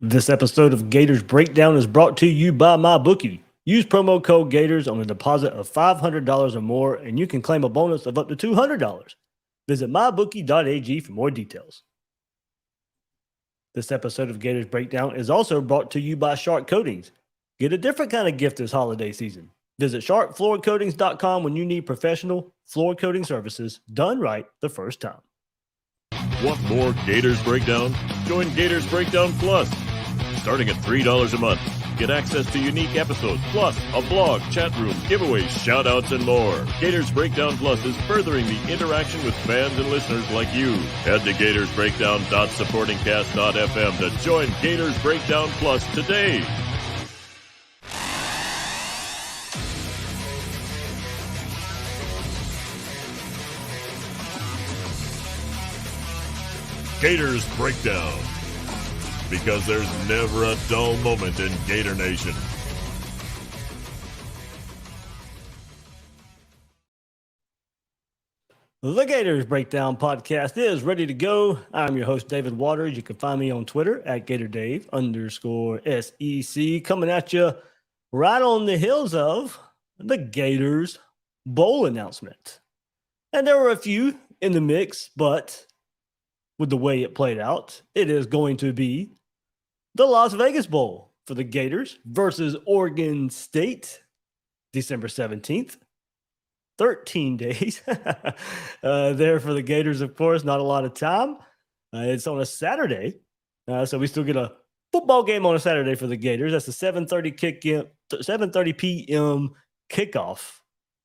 This episode of Gators Breakdown is brought to you by MyBookie. Use promo code Gators on a deposit of $500 or more, and you can claim a bonus of up to $200. Visit mybookie.ag for more details. This episode of Gators Breakdown is also brought to you by Shark Coatings. Get a different kind of gift this holiday season. Visit sharkfloorcoatings.com when you need professional floor coating services done right the first time. Want more Gators Breakdown? Join Gators Breakdown Plus. Starting at $3 a month, get access to unique episodes, plus a blog, chat room, giveaways, shout-outs, and more. Gators Breakdown Plus is furthering the interaction with fans and listeners like you. Head to gatorsbreakdown.supportingcast.fm to join Gators Breakdown Plus today. Gators Breakdown, because there's never a dull moment in Gator Nation. The Gators Breakdown podcast is ready to go. I'm your host, David Waters. You can find me on Twitter at GatorDave_SEC, coming at you right on the heels of the Gators Bowl announcement. And there were a few in the mix, but with the way it played out, it is going to be the Las Vegas Bowl for the Gators versus Oregon State, December 17th. 13 days there for the Gators, of course. Not a lot of time. It's on a Saturday, so we still get a football game on a Saturday for the Gators. That's a 7:30 p.m. kickoff,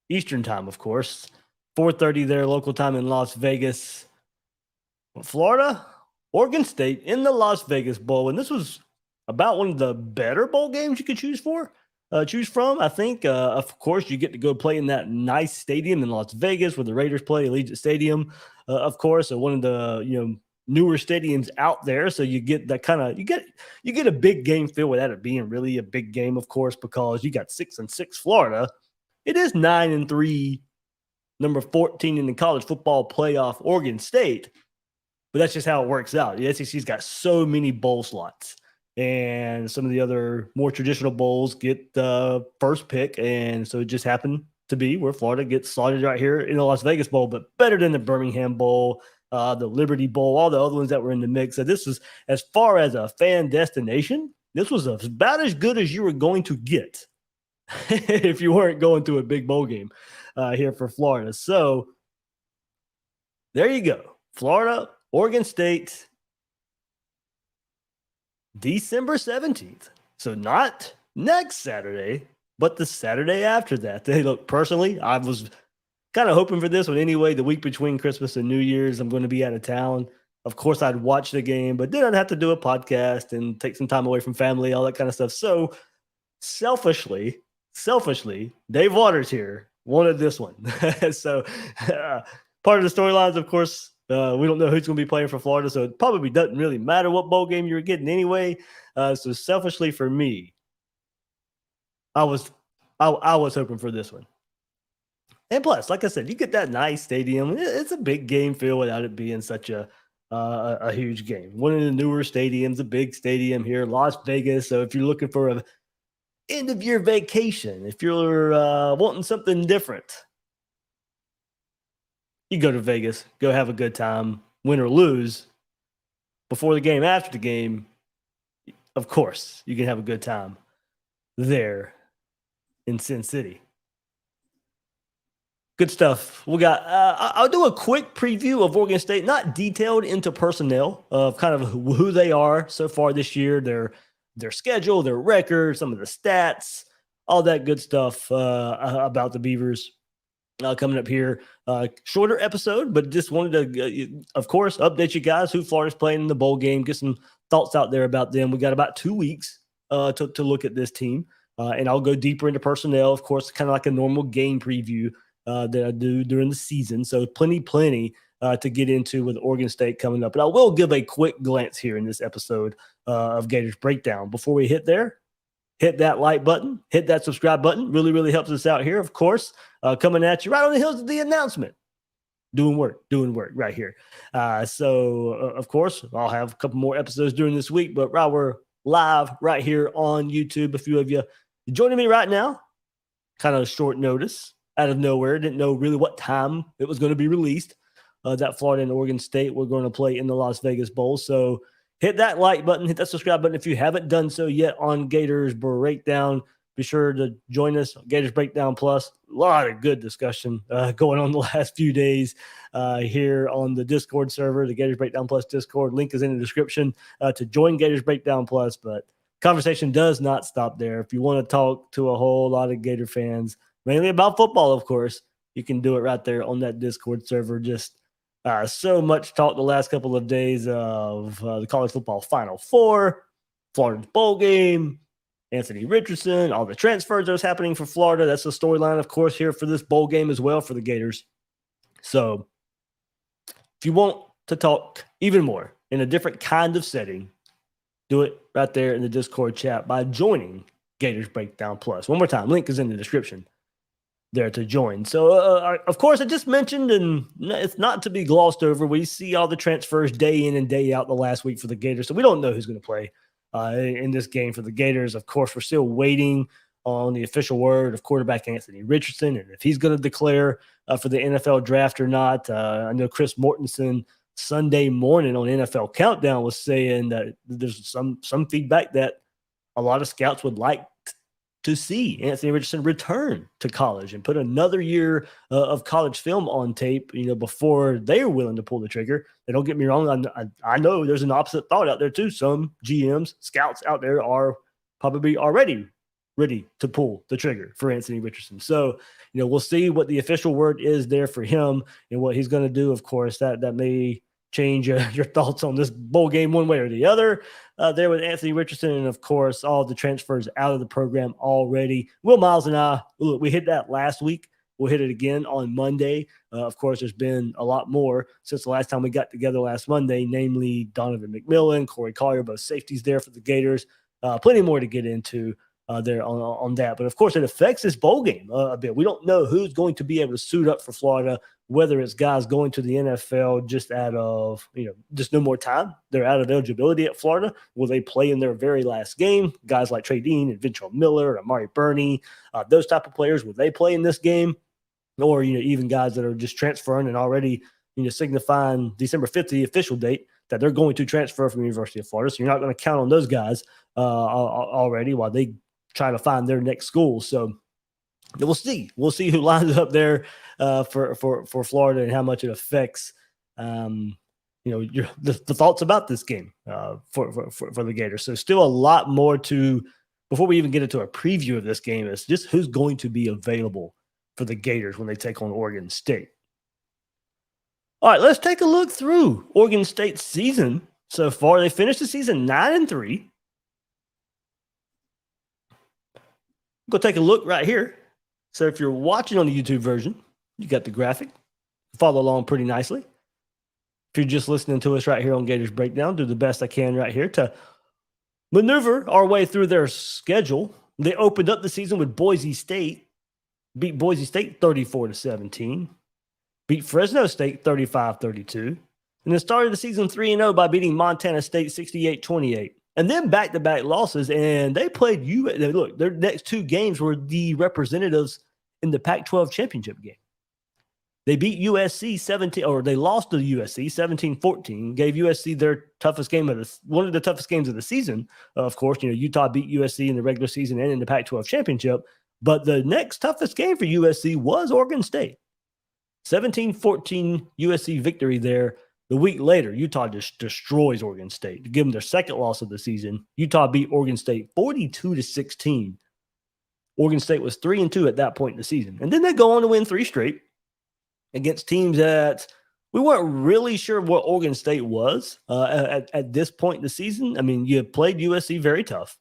Eastern time, of course. 4:30 there, local time in Las Vegas. Florida, Oregon State in the Las Vegas Bowl, and this was about one of the better bowl games you could choose from. I think, of course, you get to go play in that nice stadium in Las Vegas where the Raiders play, Allegiant Stadium, of course, one of the newer stadiums out there. So you get that kind of you get a big game feel without it being really a big game, of course, because you got 6-6 Florida. It is 9-3, number 14 in the college football playoff, Oregon State. But that's just how it works out. The SEC's got so many bowl slots, and some of the other more traditional bowls get the first pick. And so it just happened to be where Florida gets slotted right here in the Las Vegas Bowl, but better than the Birmingham Bowl, the Liberty Bowl, all the other ones that were in the mix. So this was, as far as a fan destination, this was about as good as you were going to get if you weren't going to a big bowl game here for Florida. So there you go. Florida, Oregon State, December 17th. So not next Saturday, but the Saturday after that. Hey, look, personally, I was kind of hoping for this one anyway. The week between Christmas and New Year's, I'm going to be out of town. Of course, I'd watch the game, but then I'd have to do a podcast and take some time away from family, all that kind of stuff. So selfishly, Dave Waters here wanted this one. So part of the storylines, of course, we don't know who's going to be playing for Florida, so it probably doesn't really matter what bowl game you're getting anyway. So selfishly for me, I was hoping for this one. And plus, like I said, you get that nice stadium. It's a big game feel without it being such a huge game. One of the newer stadiums, a big stadium here, Las Vegas. So if you're looking for a end of year vacation, if you're wanting something different, you go to Vegas, go have a good time, win or lose. Before the game, after the game, of course, you can have a good time there in Sin City. Good stuff. We got, I'll do a quick preview of Oregon State, not detailed into personnel of kind of who they are so far this year, their schedule, their record, some of the stats, all that good stuff about the Beavers. Coming up here, shorter episode, but just wanted to, of course, update you guys who Florida's playing in the bowl game, get some thoughts out there about them. We got about 2 weeks to look at this team, and I'll go deeper into personnel, of course, kind of like a normal game preview that I do during the season. So plenty to get into with Oregon State coming up. But I will give a quick glance here in this episode of Gators Breakdown. Before we hit there, hit that like button, hit that subscribe button. Really, really helps us out here, of course. Coming at you right on the heels of the announcement. Doing work right here. So, of course, I'll have a couple more episodes during this week. But while we're live right here on YouTube. A few of you joining me right now, kind of short notice, out of nowhere. Didn't know really what time it was going to be released. That Florida and Oregon State were going to play in the Las Vegas Bowl. So hit that like button, hit that subscribe button if you haven't done so yet on Gators Breakdown. Be sure to join us on Gators Breakdown Plus. A lot of good discussion going on the last few days here on the Discord server, the Gators Breakdown Plus Discord. Link is in the description to join Gators Breakdown Plus. But conversation does not stop there. If you want to talk to a whole lot of Gator fans, mainly about football, of course, you can do it right there on that Discord server. Just so much talk the last couple of days of the college football Final Four, Florida's bowl game, Anthony Richardson, all the transfers that was happening for Florida. That's the storyline, of course, here for this bowl game as well for the Gators. So if you want to talk even more in a different kind of setting, do it right there in the Discord chat by joining Gators Breakdown Plus. One more time, link is in the description there to join. So, of course, I just mentioned, and it's not to be glossed over, we see all the transfers day in and day out the last week for the Gators, so we don't know who's going to play in this game for the Gators. Of course, we're still waiting on the official word of quarterback Anthony Richardson and if he's going to declare for the NFL draft or not. I know Chris Mortensen Sunday morning on NFL Countdown was saying that there's some feedback that a lot of scouts would like to see Anthony Richardson return to college and put another year of college film on tape, before they're willing to pull the trigger. And don't get me wrong, I know there's an opposite thought out there too. Some GMs, scouts out there are probably already ready to pull the trigger for Anthony Richardson. So, we'll see what the official word is there for him and what he's going to do. Of course, that may change your thoughts on this bowl game one way or the other there with Anthony Richardson. And, of course, all the transfers out of the program already. Will Miles and I, we hit that last week. We'll hit it again on Monday. Of course, there's been a lot more since the last time we got together last Monday, namely Donovan McMillan, Corey Collier, both safeties there for the Gators. Plenty more to get into there on that. But, of course, it affects this bowl game a bit. We don't know who's going to be able to suit up for Florida, whether it's guys going to the NFL just out of, just no more time. They're out of eligibility at Florida. Will they play in their very last game? Guys like Trey Dean and Ventrell Miller, Amari Burney, those type of players, will they play in this game? Or, even guys that are just transferring and already, signifying December 5th, the official date, that they're going to transfer from the University of Florida. So you're not going to count on those guys already while they try to find their next school. So we'll see. We'll see who lines up there for Florida and how much it affects, the thoughts about this game for the Gators. So still a lot more before we even get into a preview of this game, is just who's going to be available for the Gators when they take on Oregon State. All right, let's take a look through Oregon State's season so far. They finished the season 9-3. Go take a look right here. So if you're watching on the YouTube version, you got the graphic. Follow along pretty nicely. If you're just listening to us right here on Gators Breakdown, do the best I can right here to maneuver our way through their schedule. They opened up the season with Boise State, beat Boise State 34-17, beat Fresno State 35-32, and then started the season 3-0 by beating Montana State 68-28. And then back-to-back losses, and they played look, their next two games were the representatives in the Pac-12 championship game. They beat USC 17, or they lost to USC 17-14, gave USC their toughest game one of the toughest games of the season. Of course, Utah beat USC in the regular season and in the Pac-12 championship. But the next toughest game for USC was Oregon State. 17-14 USC victory there. The week later, Utah just destroys Oregon State to give them their second loss of the season. Utah beat Oregon State 42-16. Oregon State was 3-2 at that point in the season. And then they go on to win 3 straight against teams that we weren't really sure what Oregon State was at this point in the season. I mean, you played USC very tough.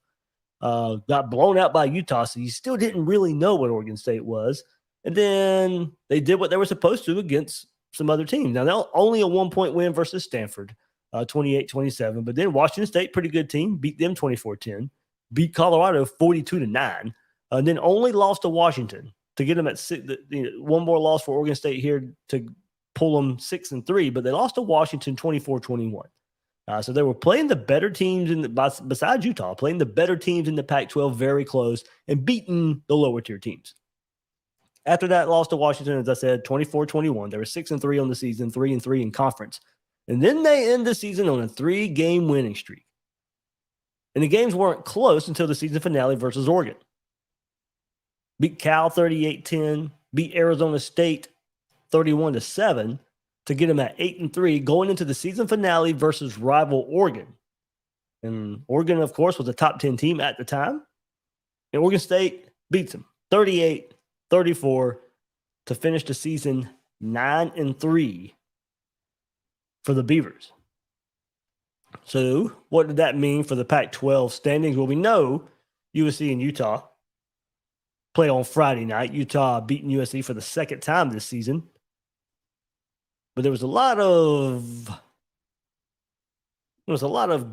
Got blown out by Utah, so you still didn't really know what Oregon State was. And then they did what they were supposed to against some other teams. Now, they're only a 1-point win versus Stanford, 28-27. But then Washington State, pretty good team, beat them 24-10, beat Colorado 42-9, and then only lost to Washington to get them at 6, one more loss for Oregon State here to pull them 6-3. But they lost to Washington 24-21. So they were playing the better teams besides Utah, playing the better teams in the Pac-12 very close and beating the lower tier teams. After that loss to Washington, as I said, 24-21. They were 6-3 on the season, 3-3 in conference. And then they end the season on a 3-game winning streak. And the games weren't close until the season finale versus Oregon. Beat Cal 38-10, beat Arizona State 31-7 to get them at 8-3 going into the season finale versus rival Oregon. And Oregon, of course, was a top 10 team at the time. And Oregon State beats them 38-34 to finish the season 9-3 for the Beavers. So what did that mean for the Pac-12 standings? Well, we know USC and Utah play on Friday night. Utah beating USC for the second time this season. But there was a lot of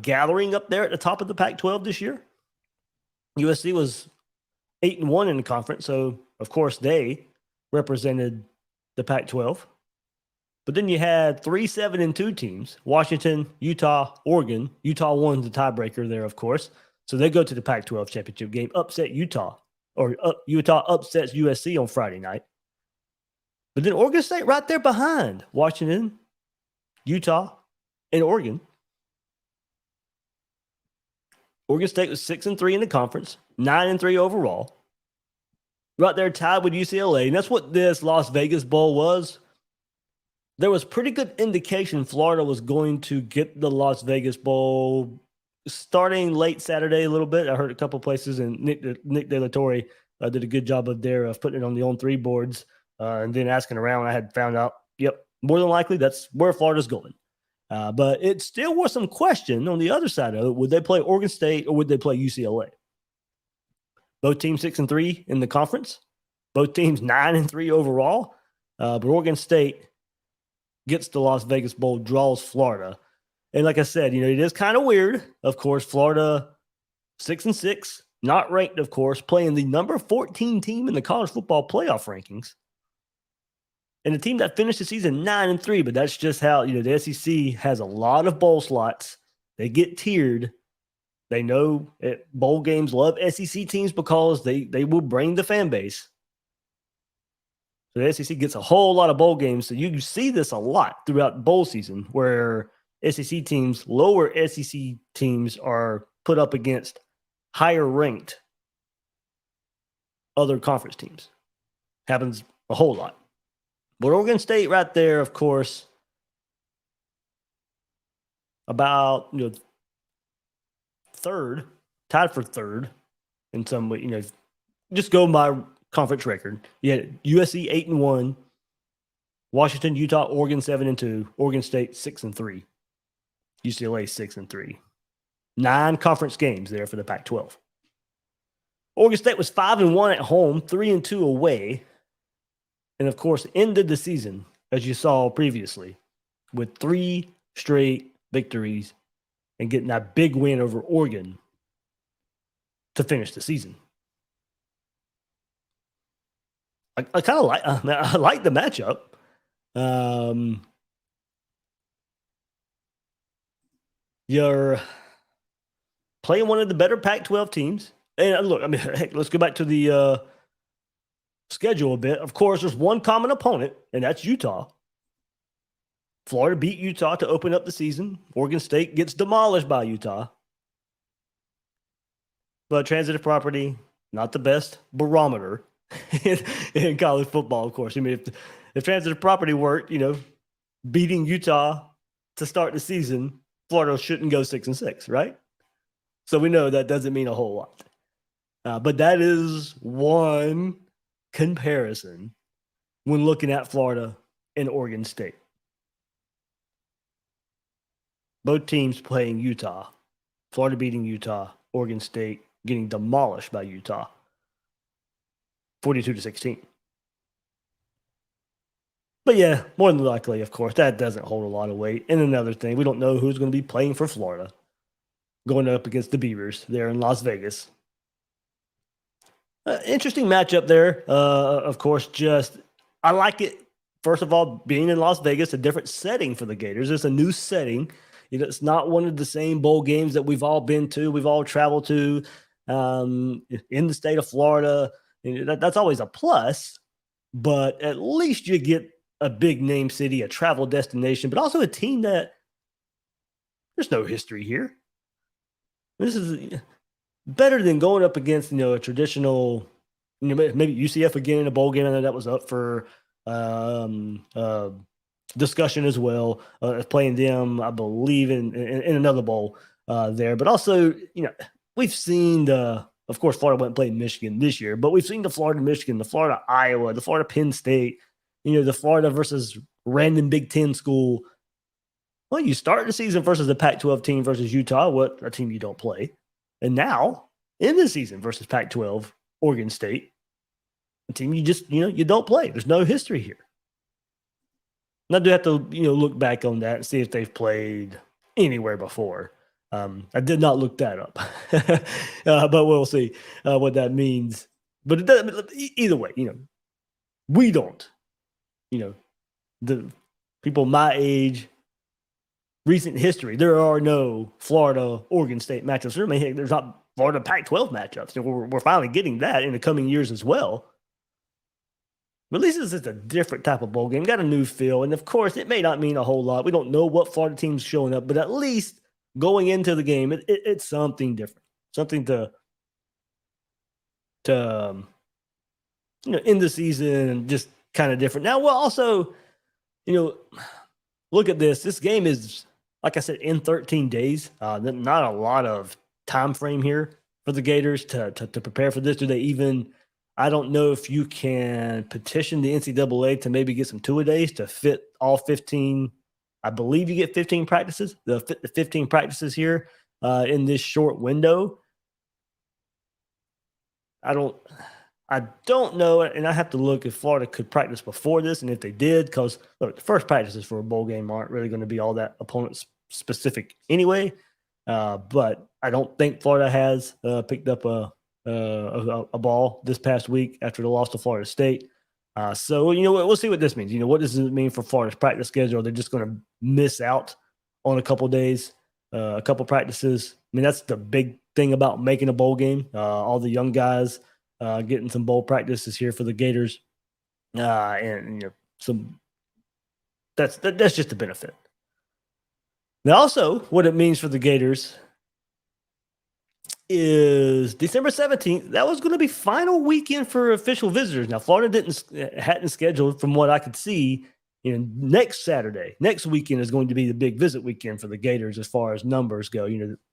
gathering up there at the top of the Pac-12 this year. USC was 8-1 in the conference, so of course they represented the Pac-12. But then you had 3 7-2 teams: Washington, Utah, Oregon. Utah won the tiebreaker there, of course. So they go to the Pac-12 championship game, upset Utah, or Utah upsets USC on Friday night. But then Oregon State right there behind Washington, Utah, and Oregon. Oregon State was 6-3 in the conference, 9-3 overall. Right there tied with UCLA. And that's what this Las Vegas Bowl was. There was pretty good indication Florida was going to get the Las Vegas Bowl starting late Saturday a little bit. I heard a couple places, and Nick De La Torre did a good job of putting it on the On3 boards. And then asking around, I had found out, yep, more than likely that's where Florida's going. But it still was some question on the other side of it. Would they play Oregon State or would they play UCLA? Both teams 6-3 in the conference. Both teams 9-3 overall. But Oregon State gets the Las Vegas Bowl, draws Florida. And like I said, it is kind of weird. Of course, Florida 6-6, not ranked, of course, playing the number 14 team in the college football playoff rankings. And a team that finished the season 9-3, but that's just how, the SEC has a lot of bowl slots. They get tiered. They know bowl games love SEC teams because they will bring the fan base. So the SEC gets a whole lot of bowl games. So you see this a lot throughout bowl season where SEC teams, lower SEC teams are put up against higher ranked other conference teams. Happens a whole lot. But Oregon State right there, of course, about, third, tied for third in some way, just go by conference record. You had USC 8-1, Washington, Utah, Oregon 7-2, Oregon State 6-3, UCLA 6-3. 9 conference games there for the Pac-12. Oregon State was 5-1 at home, 3-2 away. And, of course, ended the season, as you saw previously, with 3 straight victories and getting that big win over Oregon to finish the season. I kind of I like the matchup. You're playing one of the better Pac-12 teams. And look, heck, let's go back to the schedule a bit. Of course, there's one common opponent, and that's Utah. Florida beat Utah to open up the season. Oregon State gets demolished by Utah. But transitive property, not the best barometer in college football, of course. If transitive property worked, beating Utah to start the season, Florida shouldn't go 6-6, right? So we know that doesn't mean a whole lot. But that is one comparison when looking at Florida and Oregon State. Both teams playing Utah. Florida beating Utah. Oregon State getting demolished by Utah. 42-16. But yeah, more than likely, of course, that doesn't hold a lot of weight. And another thing, we don't know who's going to be playing for Florida. Going up against the Beavers there in Las Vegas. Interesting matchup there. Of course, I like it, first of all, being in Las Vegas, a different setting for the Gators. It's a new setting. It's not one of the same bowl games that we've all been to, we've all traveled to in the state of Florida. That's always a plus, but at least you get a big name city, a travel destination, but also a team that there's no history here. This is better than going up against, a traditional, maybe UCF again in a bowl game. I know that was up for discussion as well, playing them, I believe, in another bowl there. But also, we've seen of course, Florida went and played Michigan this year, but we've seen the Florida Michigan, the Florida Iowa, the Florida Penn State, the Florida versus random Big Ten school. Well, you start the season versus a Pac-12 team versus Utah, a team you don't play. And now, in the season versus Pac-12, Oregon State, a team you just, you don't play. There's no history here. And I do have to, look back on that and see if they've played anywhere before. I did not look that up, but we'll see what that means. But it doesn't, either way, we don't, the people my age, recent history, there are no Florida, Oregon State matchups. Certainly, there's not Florida Pac-12 matchups. We're finally getting that in the coming years as well. But at least this is a different type of bowl game. Got a new feel. And, of course, it may not mean a whole lot. We don't know what Florida team's showing up. But at least going into the game, it's something different. Something to end the season and just kind of different. Now, we'll also, look at this. This game is, like I said, in 13 days. Not a lot of time frame here for the Gators to prepare for this. Do they even – I don't know if you can petition the NCAA to maybe get some two-a-days to fit all 15. I believe you get 15 practices, the 15 practices here in this short window. I don't know, and I have to look if Florida could practice before this, and if they did, because look, the first practices for a bowl game aren't really going to be all that opponent specific anyway. But I don't think Florida has picked up a ball this past week after the loss to Florida State. So we'll see what this means. What does it mean for Florida's practice schedule? They're just going to miss out on a couple days, a couple practices. I mean, that's the big thing about making a bowl game. All the young guys getting some bowl practices here for the Gators, and some. That's just a benefit. Now, also, what it means for the Gators is December 17th. That was going to be final weekend for official visitors. Now, Florida hadn't scheduled, from what I could see, next Saturday. Next weekend is going to be the big visit weekend for the Gators as far as numbers go.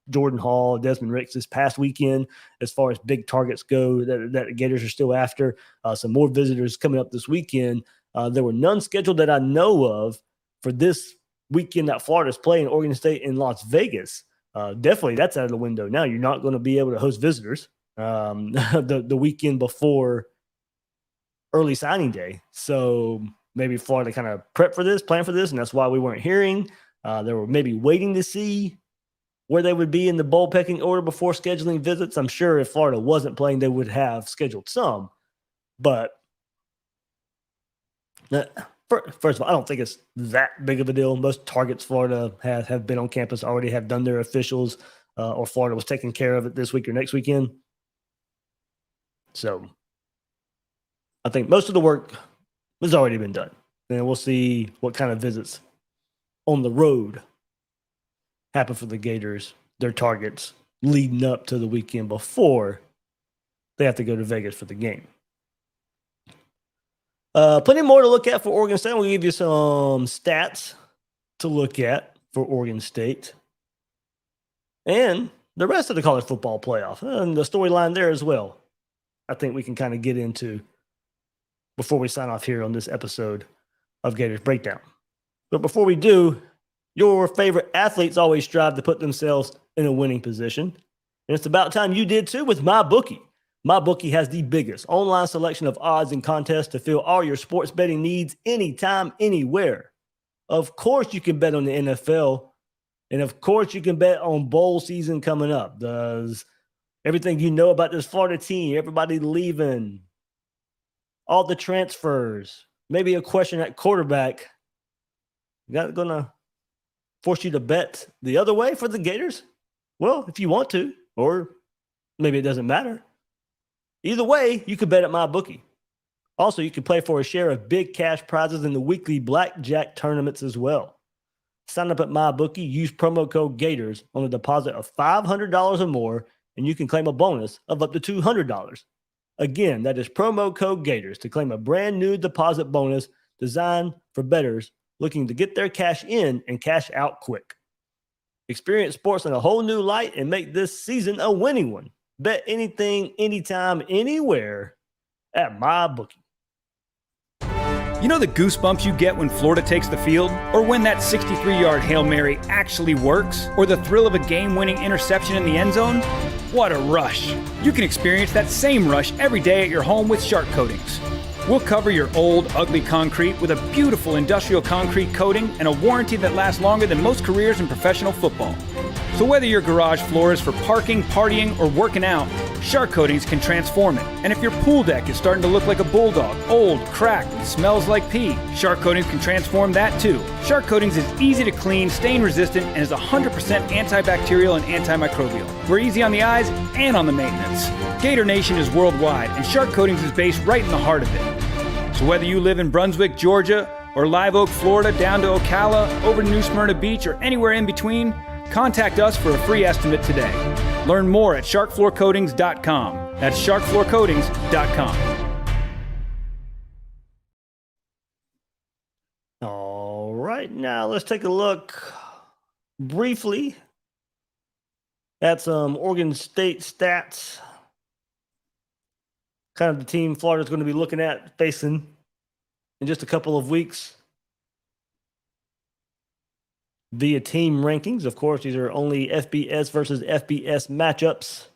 Jordan Hall, Desmond Ricks this past weekend, as far as big targets go that the Gators are still after. Some more visitors coming up this weekend. There were none scheduled that I know of for this weekend that Florida's playing Oregon State in Las Vegas. Definitely that's out of the window now. You're not going to be able to host visitors the weekend before early signing day. So maybe Florida kind of prepped for this, planned for this, and that's why we weren't hearing. They were maybe waiting to see where they would be in the bowl pecking order before scheduling visits. I'm sure if Florida wasn't playing, they would have scheduled some. But first of all, I don't think it's that big of a deal. Most targets Florida have been on campus, already have done their officials, or Florida was taking care of it this week or next weekend. So I think most of the work has already been done. And we'll see what kind of visits on the road happen for the Gators, their targets leading up to the weekend before they have to go to Vegas for the game. Plenty more to look at for Oregon State. We'll give you some stats to look at for Oregon State and the rest of the college football playoff and the storyline there as well. I think we can kind of get into before we sign off here on this episode of Gators Breakdown. But before we do, your favorite athletes always strive to put themselves in a winning position. And it's about time you did too with MyBookie. MyBookie has the biggest online selection of odds and contests to fill all your sports betting needs anytime, anywhere. Of course, you can bet on the NFL. And of course, you can bet on bowl season coming up. Does everything you know about this Florida team, everybody leaving, all the transfers, maybe a question at quarterback. You got gonna force you to bet the other way for the Gators? Well, if you want to, or maybe it doesn't matter. Either way, you could bet at MyBookie. Also, you can play for a share of big cash prizes in the weekly blackjack tournaments as well. Sign up at MyBookie, use promo code Gators on a deposit of $500 or more, and you can claim a bonus of up to $200. Again, that is promo code Gators to claim a brand new deposit bonus designed for bettors looking to get their cash in and cash out quick. Experience sports in a whole new light and make this season a winning one. Bet anything, anytime, anywhere at MyBookie. You know the goosebumps you get when Florida takes the field? Or when that 63-yard Hail Mary actually works? Or the thrill of a game-winning interception in the end zone? What a rush! You can experience that same rush every day at your home with Shark Coatings. We'll cover your old, ugly concrete with a beautiful industrial concrete coating and a warranty that lasts longer than most careers in professional football. So whether your garage floor is for parking, partying, or working out, Shark Coatings can transform it. And if your pool deck is starting to look like a bulldog, old, cracked, and smells like pee, Shark Coatings can transform that too. Shark Coatings is easy to clean, stain resistant, and is 100% antibacterial and antimicrobial. We're easy on the eyes and on the maintenance. Gator Nation is worldwide, and Shark Coatings is based right in the heart of it. So whether you live in Brunswick, Georgia, or Live Oak, Florida, down to Ocala, over to New Smyrna Beach, or anywhere in between, contact us for a free estimate today. Learn more at sharkfloorcoatings.com. That's sharkfloorcoatings.com. All right, now let's take a look briefly at some Oregon State stats. Kind of the team Florida's going to be looking at facing in just a couple of weeks via team rankings. Of course, these are only FBS versus FBS matchups.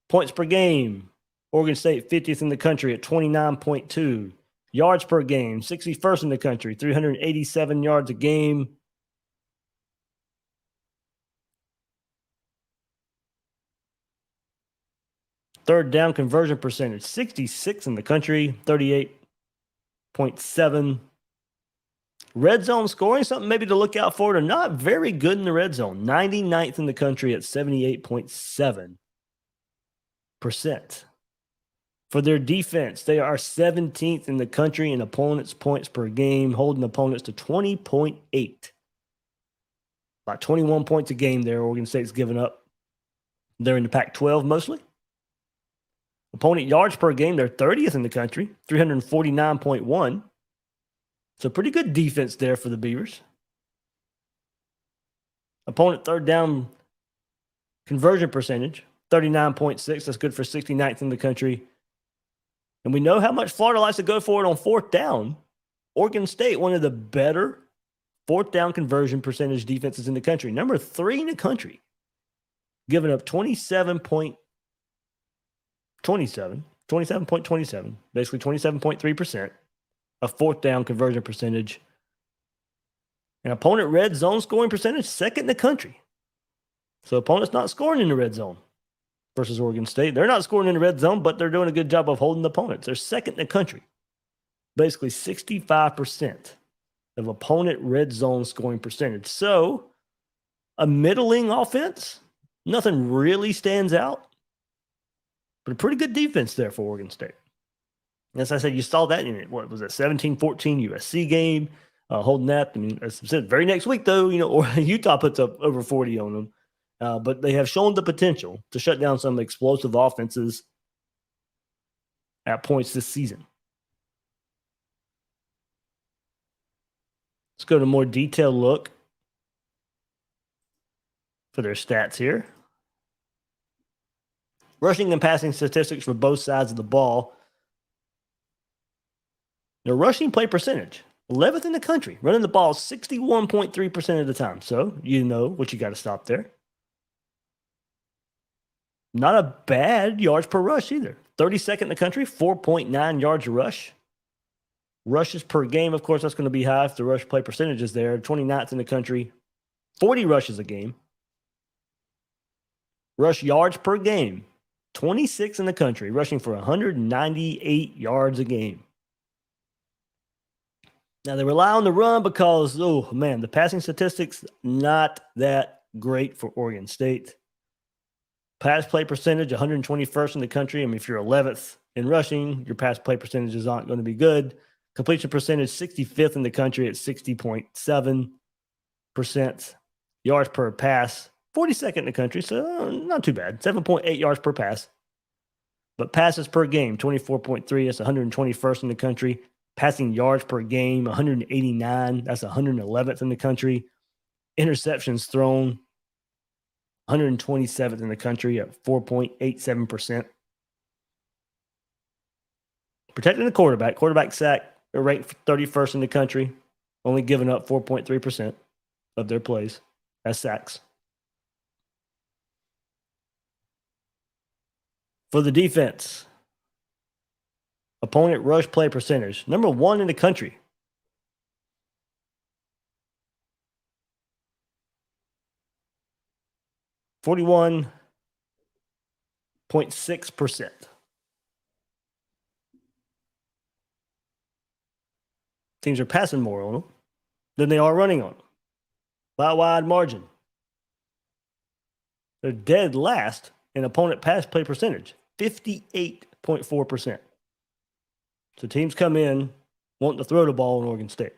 Points per game, Oregon State 50th in the country at 29.2. Yards per game, 61st in the country, 387 yards a game. Third down conversion percentage, 66 in the country, 38.7. Red zone scoring, something maybe to look out for. They're not very good in the red zone. 99th in the country at 78.7%. For their defense, they are 17th in the country in opponents' points per game, holding opponents to 20.8. About 21 points a game there, Oregon State's given up. They're in the Pac-12 mostly. Opponent yards per game, they're 30th in the country, 349.1. So pretty good defense there for the Beavers. Opponent third down conversion percentage, 39.6. That's good for 69th in the country. And we know how much Florida likes to go for it on fourth down. Oregon State, one of the better fourth down conversion percentage defenses in the country. Number 3 in the country. Giving up 27.27, basically 27.3%. A fourth down conversion percentage. And opponent red zone scoring percentage, second in the country. So opponents not scoring in the red zone versus Oregon State. They're not scoring in the red zone, but they're doing a good job of holding the opponents. They're second in the country. Basically 65% of opponent red zone scoring percentage. So a middling offense, nothing really stands out, but a pretty good defense there for Oregon State. As I said, you saw that in it. What was it, 17-14 USC game, holding that. I mean, as I said, very next week, though, or Utah puts up over 40 on them. But they have shown the potential to shut down some explosive offenses at points this season. Let's go to a more detailed look for their stats here. Rushing and passing statistics for both sides of the ball. Their rushing play percentage, 11th in the country, running the ball 61.3% of the time. So you know what you got to stop there. Not a bad yards per rush either. 32nd in the country, 4.9 yards a rush. Rushes per game, of course, that's going to be high if the rush play percentage is there. 29th in the country, 40 rushes a game. Rush yards per game, 26 in the country, rushing for 198 yards a game. Now, they rely on the run because, oh, man, the passing statistics, not that great for Oregon State. Pass play percentage, 121st in the country. I mean, if you're 11th in rushing, your pass play percentages aren't going to be good. Completion percentage, 65th in the country at 60.7%. Yards per pass, 42nd in the country, so not too bad. 7.8 yards per pass. But passes per game, 24.3. That's 121st in the country. Passing yards per game, 189. That's 111th in the country. Interceptions thrown, 127th in the country at 4.87%. Protecting the quarterback. Quarterback sack, they're ranked 31st in the country, only giving up 4.3% of their plays as sacks. For the defense, opponent rush play percentage, number 1 in the country. .6%. Teams are passing more on them than they are running on them by a wide margin. They're dead last in opponent pass play percentage, 58.4%. So teams come in wanting to throw the ball in Oregon State.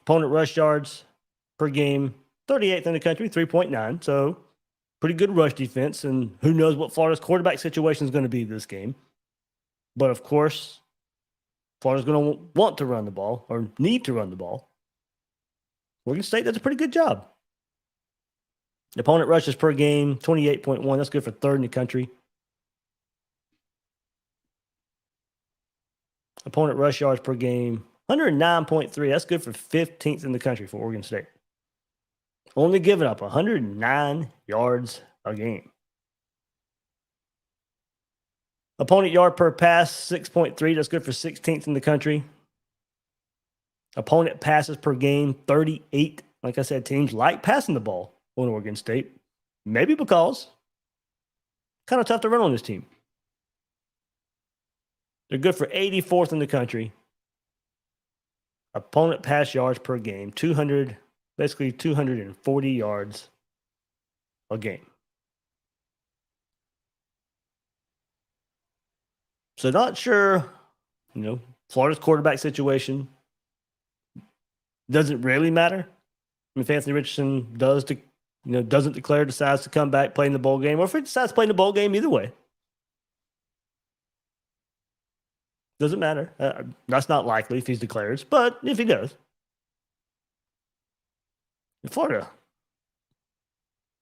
Opponent rush yards per game, 38th in the country, 3.9. So pretty good rush defense. And who knows what Florida's quarterback situation is going to be this game. But of course, Florida's going to want to run the ball or need to run the ball. Oregon State does a pretty good job. Opponent rushes per game, 28.1. That's good for 3rd in the country. Opponent rush yards per game, 109.3. That's good for 15th in the country for Oregon State. Only giving up 109 yards a game. Opponent yard per pass, 6.3. That's good for 16th in the country. Opponent passes per game, 38. Like I said, teams like passing the ball on Oregon State. Maybe because kind of tough to run on this team. They're good for 84th in the country. Opponent pass yards per game, 240 yards a game. So not sure, Florida's quarterback situation doesn't really matter. I mean, if Anthony Richardson doesn't declare, decides to come back, play in the bowl game, or if he decides to play in the bowl game, either way. Doesn't matter. That's not likely if he's declared, but if he does, Florida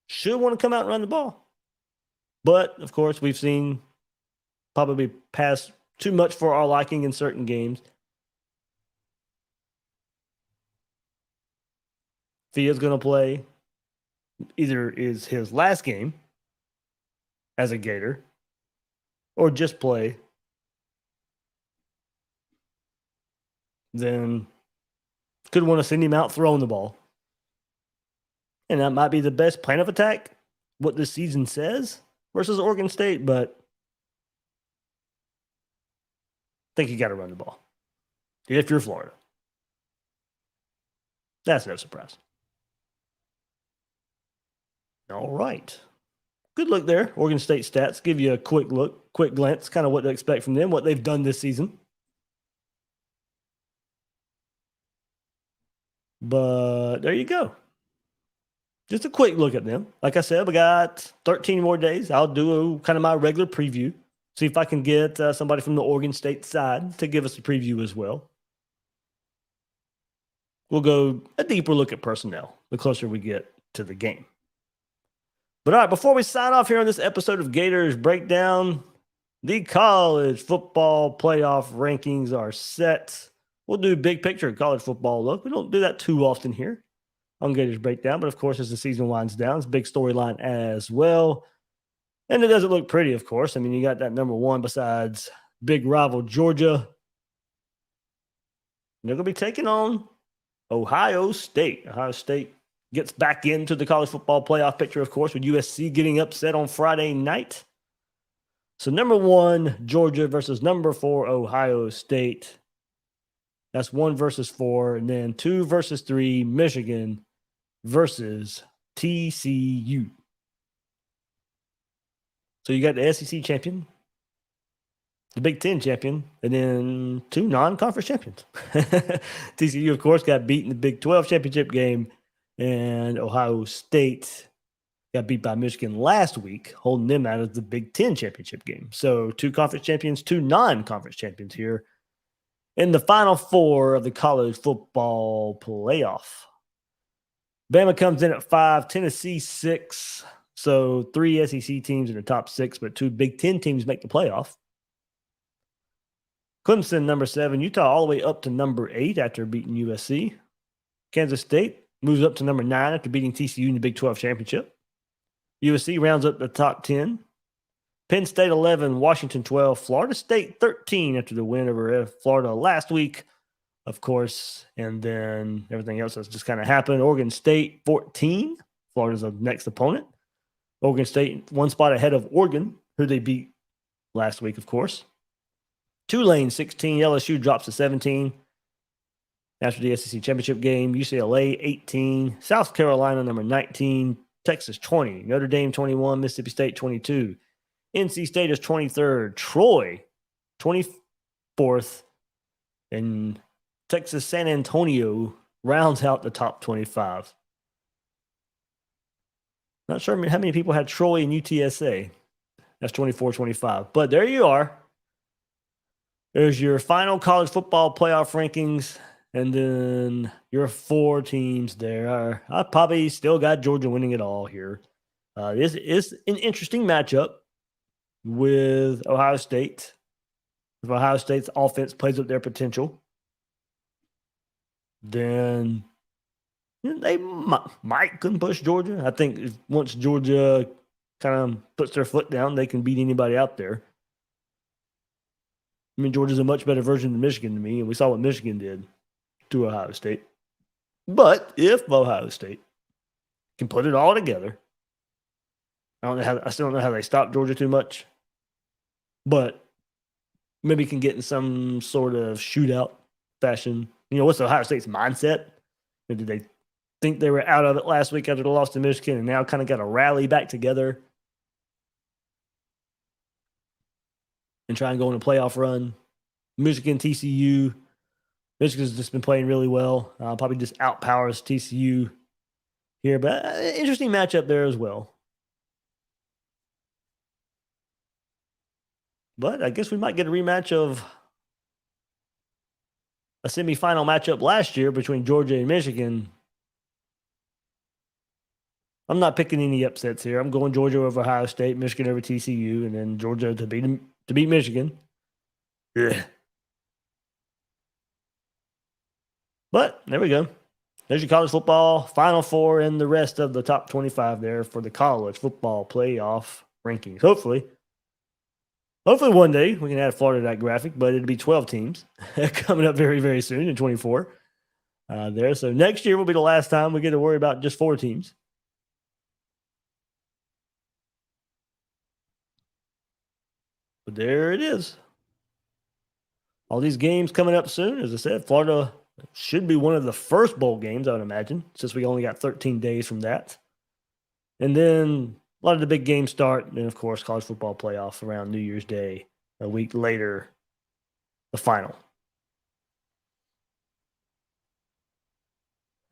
should want to come out and run the ball. But, of course, we've seen probably pass too much for our liking in certain games. If he is going to play, either is his last game as a Gator or just play, then could want to send him out throwing the ball. And that might be the best plan of attack, what this season says, versus Oregon State, but I think you got to run the ball. If you're Florida. That's no surprise. All right. Good look there. Oregon State stats. Give you a quick glance, kind of what to expect from them, what they've done this season. But there you go. Just a quick look at them. Like I said, we got 13 more days. I'll do kind of my regular preview. See if I can get somebody from the Oregon State side to give us a preview as well. We'll go a deeper look at personnel the closer we get to the game. But all right, before we sign off here on this episode of Gators Breakdown, the college football playoff rankings are set. We'll do big picture college football look. We don't do that too often here on Gators Breakdown, but of course, as the season winds down, it's a big storyline as well. And it doesn't look pretty, of course. I mean, you got that number 1 besides big rival Georgia. They're going to be taking on Ohio State. Ohio State gets back into the college football playoff picture, of course, with USC getting upset on Friday night. So number 1, Georgia versus number 4, Ohio State. That's 1 versus 4. And then 2 versus 3, Michigan versus TCU. So you got the SEC champion, the Big Ten champion, and then 2 non-conference champions. TCU, of course, got beat in the Big 12 championship game, and Ohio State got beat by Michigan last week, holding them out of the Big Ten championship game. So 2 conference champions, 2 non-conference champions here in the Final Four of the college football playoff. Bama comes in at 5, Tennessee 6. So 3 SEC teams in the top 6, but 2 Big Ten teams make the playoff. Clemson, number 7. Utah all the way up to number 8 after beating USC. Kansas State moves up to number 9 after beating TCU in the Big 12 championship. USC rounds up the top 10. Penn State 11, Washington 12, Florida State 13 after the win over Florida last week, of course. And then everything else that's just kind of happened. Oregon State 14. Florida's the next opponent. Oregon State 1 spot ahead of Oregon, who they beat last week, of course. Tulane 16, LSU drops to 17 after the SEC championship game. UCLA 18, South Carolina number 19, Texas 20, Notre Dame 21, Mississippi State 22. NC State is 23rd, Troy 24th, and Texas San Antonio rounds out the top 25. Not sure how many people had Troy and UTSA. That's 24-25. But there you are. There's your final college football playoff rankings. And then your 4 teams there. I probably still got Georgia winning it all here. This is an interesting matchup with Ohio State. If Ohio State's offense plays up their potential, then they might can push Georgia. I think once Georgia kind of puts their foot down, they can beat anybody out there. I mean, Georgia's a much better version of Michigan to me, and we saw what Michigan did to Ohio State. But if Ohio State can put it all together, I still don't know how they stop Georgia too much, but maybe can get in some sort of shootout fashion. You know, what's Ohio State's mindset? Or did they think they were out of it last week after the loss to Michigan and now kind of got to rally back together and try and go on a playoff run? Michigan, TCU. Michigan's just been playing really well. Probably just outpowers TCU here, but interesting matchup there as well. But I guess we might get a rematch of a semifinal matchup last year between Georgia and Michigan. I'm not picking any upsets here. I'm going Georgia over Ohio State, Michigan over TCU, and then Georgia to beat Michigan. Yeah. But there we go. There's your college football Final Four and the rest of the top 25 there for the college football playoff rankings. Hopefully one day we can add Florida to that graphic, but it'll be 12 teams coming up very, very soon in 24 there. So next year will be the last time we get to worry about just 4 teams. But there it is. All these games coming up soon. As I said, Florida should be one of the first bowl games, I would imagine, since we only got 13 days from that. And then a lot of the big games start. And then, of course, college football playoff around New Year's Day. A week later, the final.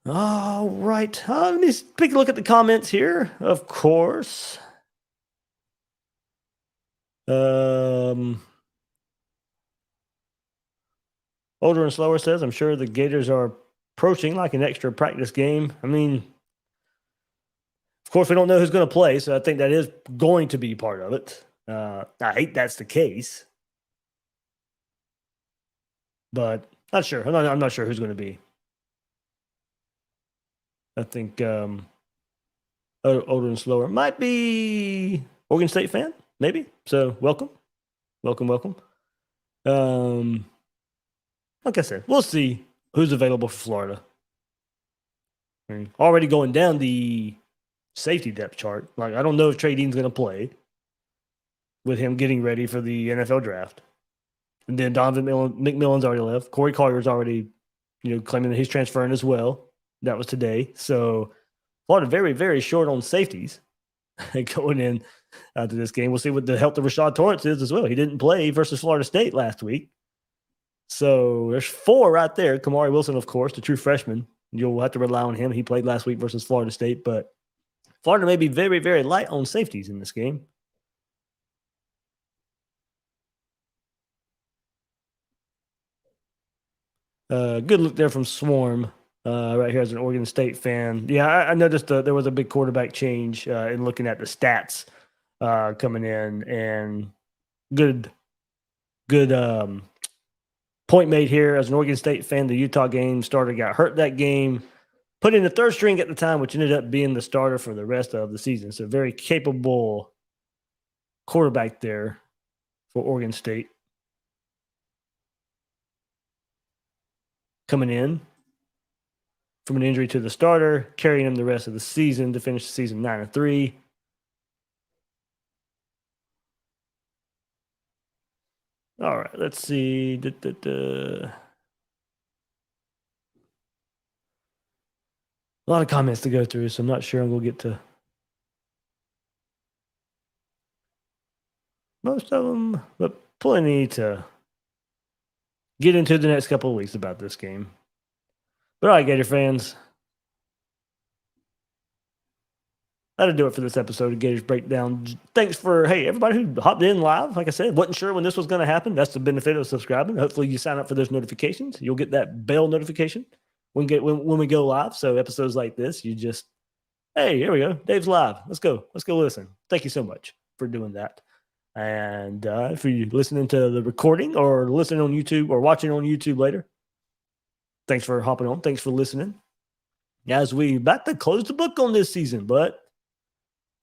All right. Let me take a look at the comments here, of course. Older and Slower says, I'm sure the Gators are approaching like an extra practice game. I mean, of course, we don't know who's going to play, so I think that is going to be part of it. I hate that's the case. But not sure. I'm not sure who's going to be. I think Older and Slower might be Oregon State fan, maybe. So welcome. Like I said, we'll see who's available for Florida. I mean, already going down the safety depth chart. Like, I don't know if Trey Dean's going to play with him getting ready for the NFL draft. And then Donovan McMillan's already left. Corey Collier's already claiming that he's transferring as well. That was today. So Florida very, very short on safeties going in to this game. We'll see what the health of Rashad Torrance is as well. He didn't play versus Florida State last week. So there's 4 right there. Kamari Wilson, of course, the true freshman. You'll have to rely on him. He played last week versus Florida State, but Florida may be very, very light on safeties in this game. Good look there from Swarm right here as an Oregon State fan. Yeah, I noticed there was a big quarterback change in looking at the stats coming in, and good point made here as an Oregon State fan. The Utah game starter got hurt that game, put in the third string at the time, which ended up being the starter for the rest of the season. So very capable quarterback there for Oregon State. Coming in from an injury to the starter, carrying him the rest of the season to finish the season 9-3. All right, let's see. A lot of comments to go through, so I'm not sure I'm going to get to most of them, but plenty to get into the next couple of weeks about this game. But all right, Gator fans, that'll do it for this episode of Gators Breakdown. Thanks for, everybody who hopped in live. Like I said, wasn't sure when this was going to happen. That's the benefit of subscribing. Hopefully you sign up for those notifications. You'll get that bell notification when we go live. So episodes like this, you just, hey, here we go. Dave's live. Let's go listen. Thank you so much for doing that. And if you're listening to the recording or listening on YouTube or watching on YouTube later, thanks for hopping on. Thanks for listening. As we about to close the book on this season, but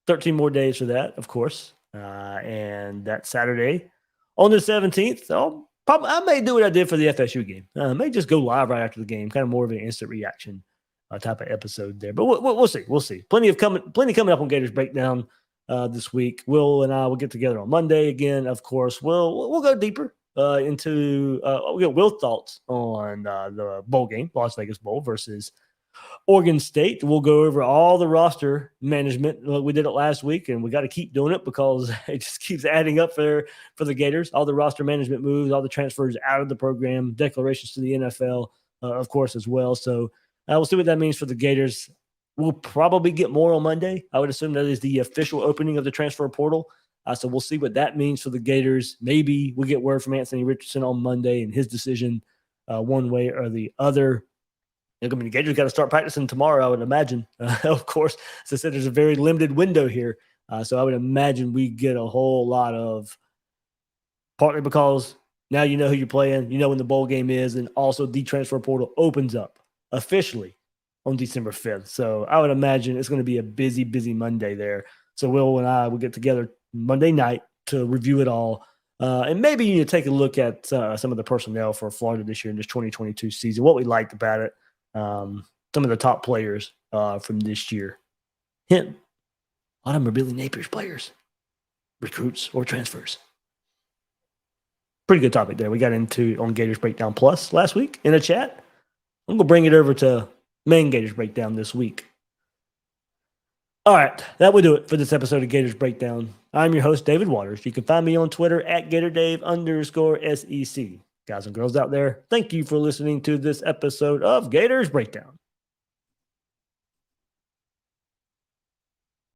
13 more days for that, of course. And that Saturday on the 17th, I may do what I did for the FSU game. I may just go live right after the game, kind of more of an instant reaction type of episode there. But we'll see. We'll see. Plenty coming up on Gators Breakdown this week. Will and I will get together on Monday again. Of course, we'll go deeper into we'll get Will thoughts on the bowl game, Las Vegas Bowl versus Oregon State. We'll go over all the roster management. We did it last week, and we got to keep doing it because it just keeps adding up for the Gators. All the roster management moves, all the transfers out of the program, declarations to the NFL, of course, as well. So we'll see what that means for the Gators. We'll probably get more on Monday. I would assume that is the official opening of the transfer portal. So we'll see what that means for the Gators. Maybe we'll get word from Anthony Richardson on Monday and his decision one way or the other. I mean, the Gators got to start practicing tomorrow, I would imagine. Of course, as I said, there's a very limited window here. So I would imagine we get a whole lot of, partly because now you know who you're playing, you know when the bowl game is, and also the transfer portal opens up officially on December 5th. So I would imagine it's going to be a busy, busy Monday there. So Will and I will get together Monday night to review it all. And maybe you take a look at some of the personnel for Florida this year in this 2022 season, what we liked about it. Some of the top players from this year. A lot of them are Billy Napier's players, recruits or transfers. Pretty good topic there. We got into on Gators Breakdown Plus last week in a chat. I'm going to bring it over to main Gators Breakdown this week. All right, that will do it for this episode of Gators Breakdown. I'm your host, David Waters. You can find me on Twitter at GatorDave_SEC. Guys and girls out there, thank you for listening to this episode of Gators Breakdown.